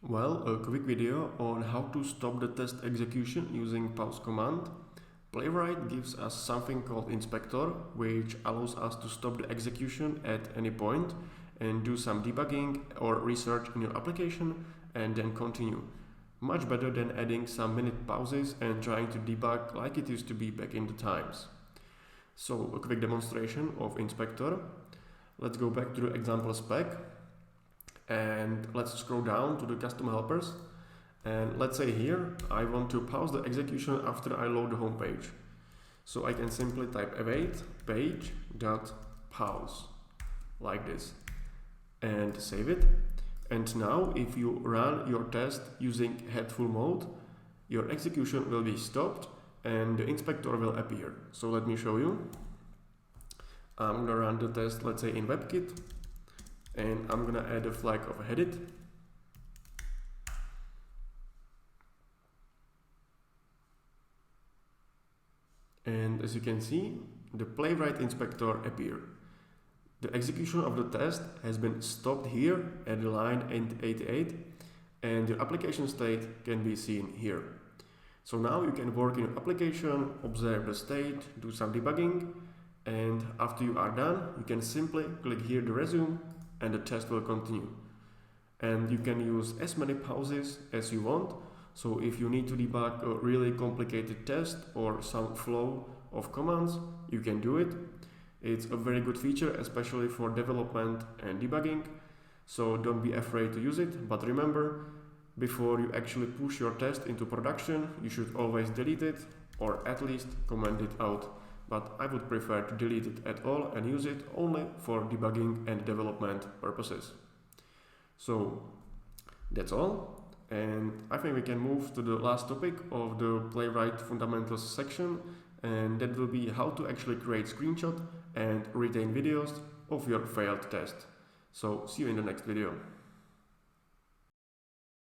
Well, a quick video on how to stop the test execution using pause command. Playwright gives us something called inspector, which allows us to stop the execution at any point and do some debugging or research in your application and then continue. Much better than adding some minute pauses and trying to debug like it used to be back in the times. So a quick demonstration of inspector. Let's go back to the example spec. And let's scroll down to the custom helpers, and let's say here I want to pause the execution after I load the home page. So I can simply type await page.pause like this and save it. And now if you run your test using headful mode, your execution will be stopped and the inspector will appear. So let me show you. I'm gonna run the test, let's say in WebKit, and I'm gonna add a flag of headed. And as you can see, the Playwright inspector appeared. The execution of the test has been stopped here at the line 88, and your application state can be seen here. So now you can work in your application, observe the state, do some debugging, and after you are done, you can simply click here to resume and the test will continue. And you can use as many pauses as you want. So if you need to debug a really complicated test or some flow of commands, you can do it. It's a very good feature, especially for development and debugging. So don't be afraid to use it. But remember, before you actually push your test into production, you should always delete it or at least comment it out. But I would prefer to delete it at all and use it only for debugging and development purposes. So that's all, and I think we can move to the last topic of the Playwright Fundamentals section, and that will be how to actually create screenshot and retain videos of your failed test. So see you in the next video.